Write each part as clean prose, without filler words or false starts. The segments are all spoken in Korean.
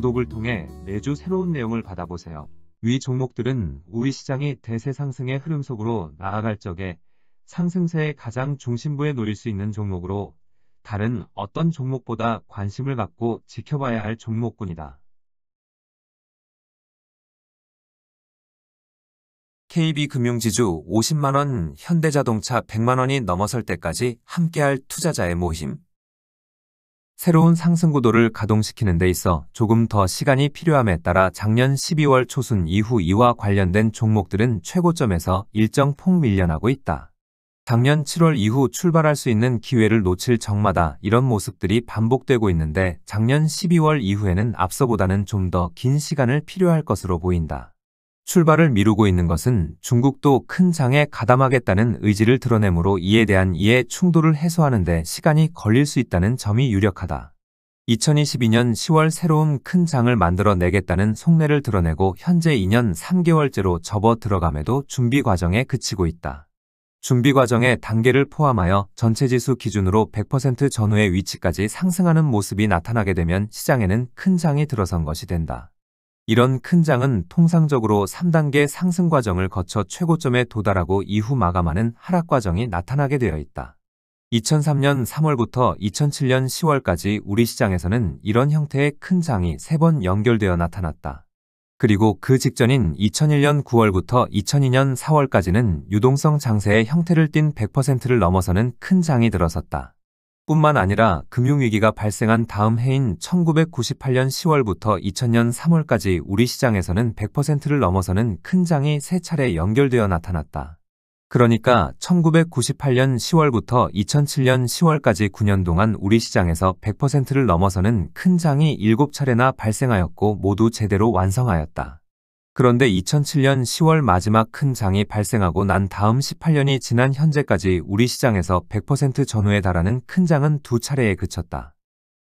구독을 통해 매주 새로운 내용을 받아보세요. 위 종목들은 우리 시장이 대세 상승의 흐름 속으로 나아갈 적에 상승세의 가장 중심부에 놓일 수 있는 종목으로 다른 어떤 종목보다 관심을 갖고 지켜봐야 할 종목군이다. KB금융지주 50만원, 현대자동차 100만원이 넘어설 때까지 함께할 투자자의 모임. 새로운 상승구도를 가동시키는 데 있어 조금 더 시간이 필요함에 따라 작년 12월 초순 이후 이와 관련된 종목들은 최고점에서 일정 폭 밀려나고 있다. 작년 7월 이후 출발할 수 있는 기회를 놓칠 적마다 이런 모습들이 반복되고 있는데 작년 12월 이후에는 앞서보다는 좀 더 긴 시간을 필요할 것으로 보인다. 출발을 미루고 있는 것은 중국도 큰 장에 가담하겠다는 의지를 드러내므로 이에 대한 이해 충돌을 해소하는 데 시간이 걸릴 수 있다는 점이 유력하다. 2022년 10월 새로운 큰 장을 만들어내겠다는 속내를 드러내고 현재 2년 3개월째로 접어 들어감에도 준비 과정에 그치고 있다. 준비 과정의 단계를 포함하여 전체 지수 기준으로 100% 전후의 위치까지 상승하는 모습이 나타나게 되면 시장에는 큰 장이 들어선 것이 된다. 이런 큰 장은 통상적으로 3단계 상승 과정을 거쳐 최고점에 도달하고 이후 마감하는 하락 과정이 나타나게 되어 있다. 2003년 3월부터 2007년 10월까지 우리 시장에서는 이런 형태의 큰 장이 3번 연결되어 나타났다. 그리고 그 직전인 2001년 9월부터 2002년 4월까지는 유동성 장세의 형태를 띤 100%를 넘어서는 큰 장이 들어섰다. 뿐만 아니라 금융위기가 발생한 다음 해인 1998년 10월부터 2000년 3월까지 우리 시장에서는 100%를 넘어서는 큰 장이 3차례 연결되어 나타났다. 그러니까 1998년 10월부터 2007년 10월까지 9년 동안 우리 시장에서 100%를 넘어서는 큰 장이 7차례나 발생하였고 모두 제대로 완성하였다. 그런데 2007년 10월 마지막 큰 장이 발생하고 난 다음 18년이 지난 현재까지 우리 시장에서 100% 전후에 달하는 큰 장은 2차례에 그쳤다.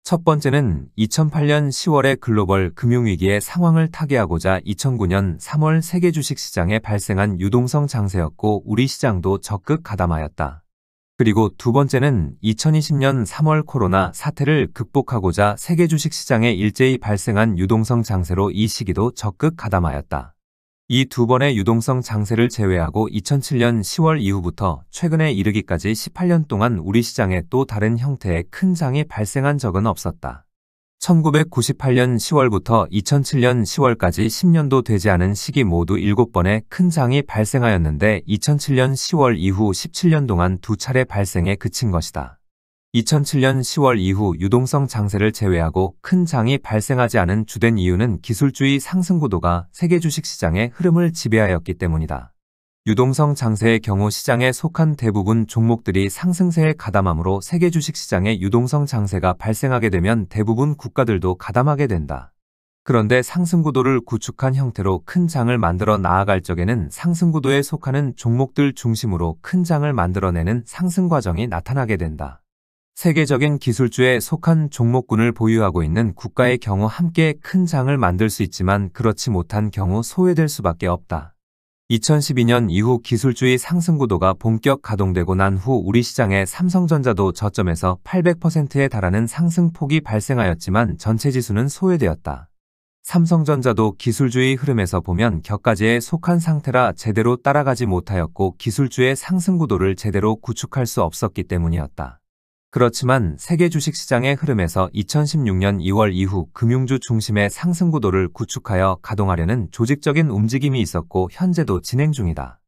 첫 번째는 2008년 10월의 글로벌 금융위기의 상황을 타개하고자 2009년 3월 세계 주식시장에 발생한 유동성 장세였고 우리 시장도 적극 가담하였다. 그리고 두 번째는 2020년 3월 코로나 사태를 극복하고자 세계 주식시장에 일제히 발생한 유동성 장세로 이 시기도 적극 가담하였다. 이 두 번의 유동성 장세를 제외하고 2007년 10월 이후부터 최근에 이르기까지 18년 동안 우리 시장에 또 다른 형태의 큰 장이 발생한 적은 없었다. 1998년 10월부터 2007년 10월까지 10년도 되지 않은 시기 모두 7번의 큰 장이 발생하였는데 2007년 10월 이후 17년 동안 2차례 발생에 그친 것이다. 2007년 10월 이후 유동성 장세를 제외하고 큰 장이 발생하지 않은 주된 이유는 기술주의 상승 구도가 세계 주식시장의 흐름을 지배하였기 때문이다. 유동성 장세의 경우 시장에 속한 대부분 종목들이 상승세에 가담하므로 세계 주식시장에 유동성 장세가 발생하게 되면 대부분 국가들도 가담하게 된다. 그런데 상승구도를 구축한 형태로 큰 장을 만들어 나아갈 적에는 상승구도에 속하는 종목들 중심으로 큰 장을 만들어내는 상승 과정이 나타나게 된다. 세계적인 기술주에 속한 종목군을 보유하고 있는 국가의 경우 함께 큰 장을 만들 수 있지만 그렇지 못한 경우 소외될 수밖에 없다. 2012년 이후 기술주의 상승구도가 본격 가동되고 난 후 우리 시장의 삼성전자도 저점에서 800%에 달하는 상승폭이 발생하였지만 전체 지수는 소외되었다. 삼성전자도 기술주의 흐름에서 보면 격가지에 속한 상태라 제대로 따라가지 못하였고 기술주의 상승구도를 제대로 구축할 수 없었기 때문이었다. 그렇지만 세계 주식시장의 흐름에서 2016년 2월 이후 금융주 중심의 상승구도를 구축하여 가동하려는 조직적인 움직임이 있었고 현재도 진행 중이다.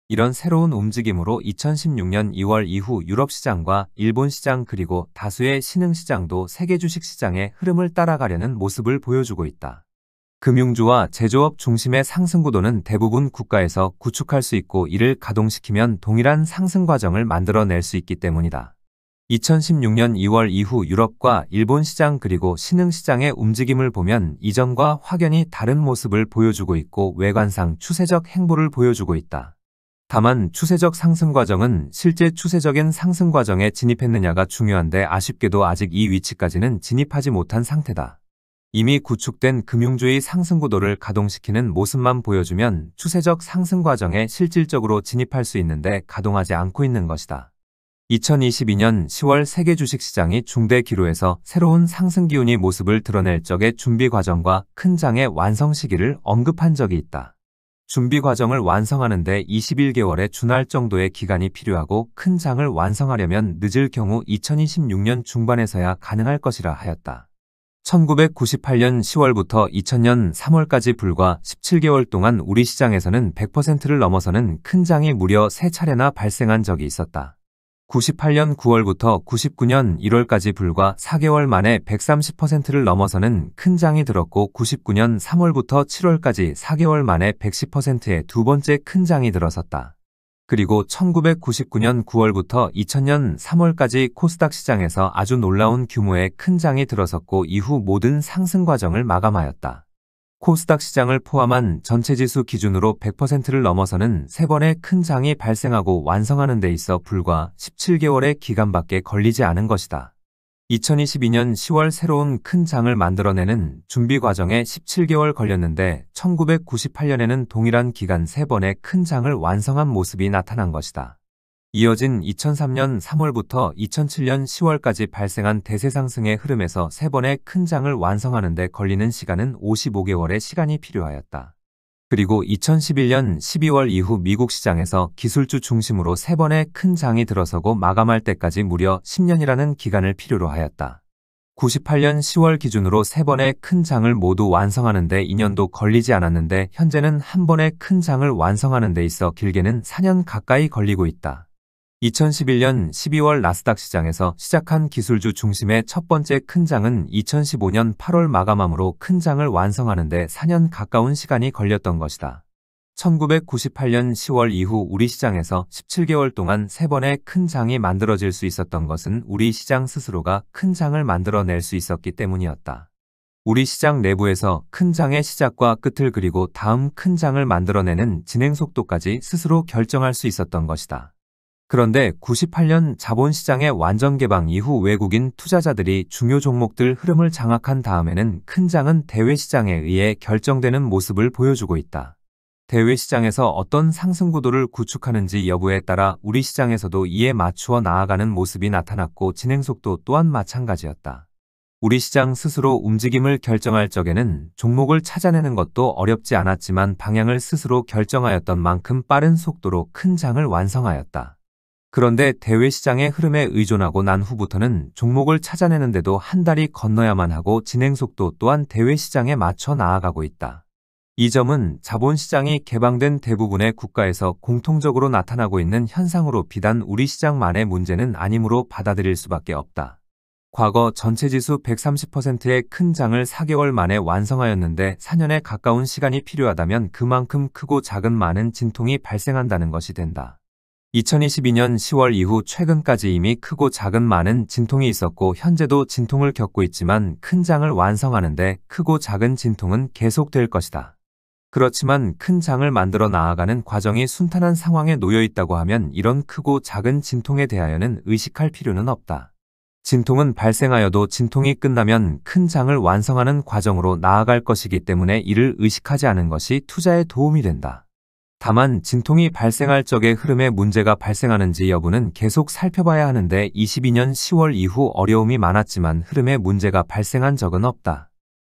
이런 새로운 움직임으로 2016년 2월 이후 유럽시장과 일본시장 그리고 다수의 신흥시장도 세계 주식시장의 흐름을 따라가려는 모습을 보여주고 있다. 금융주와 제조업 중심의 상승구도는 대부분 국가에서 구축할 수 있고 이를 가동시키면 동일한 상승 과정을 만들어낼 수 있기 때문이다. 2016년 2월 이후 유럽과 일본 시장 그리고 신흥시장의 움직임을 보면 이전과 확연히 다른 모습을 보여주고 있고 외관상 추세적 행보를 보여주고 있다. 다만 추세적 상승 과정은 실제 추세적인 상승 과정에 진입했느냐가 중요한데 아쉽게도 아직 이 위치까지는 진입하지 못한 상태다. 이미 구축된 금융주의 상승 구도를 가동시키는 모습만 보여주면 추세적 상승 과정에 실질적으로 진입할 수 있는데 가동하지 않고 있는 것이다. 2022년 10월 세계 주식시장이 중대 기로에서 새로운 상승 기운이 모습을 드러낼 적의 준비 과정과 큰 장의 완성 시기를 언급한 적이 있다. 준비 과정을 완성하는 데 21개월에 준할 정도의 기간이 필요하고 큰 장을 완성하려면 늦을 경우 2026년 중반에서야 가능할 것이라 하였다. 1998년 10월부터 2000년 3월까지 불과 17개월 동안 우리 시장에서는 100%를 넘어서는 큰 장이 무려 3차례나 발생한 적이 있었다. 98년 9월부터 99년 1월까지 불과 4개월 만에 130%를 넘어서는 큰 장이 들었고 99년 3월부터 7월까지 4개월 만에 110%의 두 번째 큰 장이 들어섰다. 그리고 1999년 9월부터 2000년 3월까지 코스닥 시장에서 아주 놀라운 규모의 큰 장이 들어섰고 이후 모든 상승 과정을 마감하였다. 코스닥 시장을 포함한 전체 지수 기준으로 100%를 넘어서는 3번의 큰 장이 발생하고 완성하는 데 있어 불과 17개월의 기간밖에 걸리지 않은 것이다. 2022년 10월 새로운 큰 장을 만들어내는 준비 과정에 17개월 걸렸는데 1998년에는 동일한 기간 3번의 큰 장을 완성한 모습이 나타난 것이다. 이어진 2003년 3월부터 2007년 10월까지 발생한 대세 상승의 흐름에서 3번의 큰 장을 완성하는 데 걸리는 시간은 55개월의 시간이 필요하였다. 그리고 2011년 12월 이후 미국 시장에서 기술주 중심으로 3번의 큰 장이 들어서고 마감할 때까지 무려 10년이라는 기간을 필요로 하였다. 98년 10월 기준으로 3번의 큰 장을 모두 완성하는 데 2년도 걸리지 않았는데 현재는 한 번의 큰 장을 완성하는 데 있어 길게는 4년 가까이 걸리고 있다. 2011년 12월 나스닥 시장에서 시작한 기술주 중심의 첫 번째 큰 장은 2015년 8월 마감함으로 큰 장을 완성하는 데 4년 가까운 시간이 걸렸던 것이다. 1998년 10월 이후 우리 시장에서 17개월 동안 3번의 큰 장이 만들어질 수 있었던 것은 우리 시장 스스로가 큰 장을 만들어낼 수 있었기 때문이었다. 우리 시장 내부에서 큰 장의 시작과 끝을 그리고 다음 큰 장을 만들어내는 진행 속도까지 스스로 결정할 수 있었던 것이다. 그런데 98년 자본시장의 완전 개방 이후 외국인 투자자들이 중요 종목들 흐름을 장악한 다음에는 큰 장은 대외시장에 의해 결정되는 모습을 보여주고 있다. 대외시장에서 어떤 상승 구도를 구축하는지 여부에 따라 우리 시장에서도 이에 맞추어 나아가는 모습이 나타났고 진행 속도 또한 마찬가지였다. 우리 시장 스스로 움직임을 결정할 적에는 종목을 찾아내는 것도 어렵지 않았지만 방향을 스스로 결정하였던 만큼 빠른 속도로 큰 장을 완성하였다. 그런데 대외시장의 흐름에 의존하고 난 후부터는 종목을 찾아내는데도 한 달이 건너야만 하고 진행 속도 또한 대외시장에 맞춰 나아가고 있다. 이 점은 자본시장이 개방된 대부분의 국가에서 공통적으로 나타나고 있는 현상으로 비단 우리 시장만의 문제는 아니므로 받아들일 수밖에 없다. 과거 전체 지수 130%의 큰 장을 4개월 만에 완성하였는데 4년에 가까운 시간이 필요하다면 그만큼 크고 작은 많은 진통이 발생한다는 것이 된다. 2022년 10월 이후 최근까지 이미 크고 작은 많은 진통이 있었고 현재도 진통을 겪고 있지만 큰 장을 완성하는데 크고 작은 진통은 계속될 것이다. 그렇지만 큰 장을 만들어 나아가는 과정이 순탄한 상황에 놓여 있다고 하면 이런 크고 작은 진통에 대하여는 의식할 필요는 없다. 진통은 발생하여도 진통이 끝나면 큰 장을 완성하는 과정으로 나아갈 것이기 때문에 이를 의식하지 않은 것이 투자에 도움이 된다. 다만 진통이 발생할 적의 흐름에 문제가 발생하는지 여부는 계속 살펴봐야 하는데 22년 10월 이후 어려움이 많았지만 흐름에 문제가 발생한 적은 없다.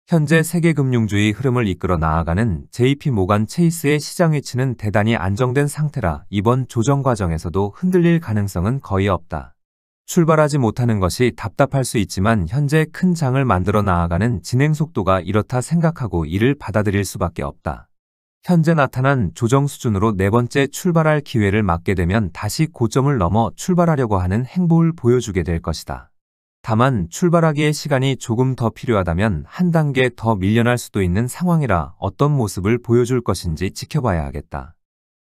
현재 세계금융주의 흐름을 이끌어 나아가는 JP모간 체이스의 시장 위치는 대단히 안정된 상태라 이번 조정 과정에서도 흔들릴 가능성은 거의 없다. 출발하지 못하는 것이 답답할 수 있지만 현재 큰 장을 만들어 나아가는 진행 속도가 이렇다 생각하고 이를 받아들일 수밖에 없다. 현재 나타난 조정 수준으로 네 번째 출발할 기회를 맞게 되면 다시 고점을 넘어 출발하려고 하는 행보를 보여주게 될 것이다. 다만 출발하기에 시간이 조금 더 필요하다면 한 단계 더 밀려날 수도 있는 상황이라 어떤 모습을 보여줄 것인지 지켜봐야 하겠다.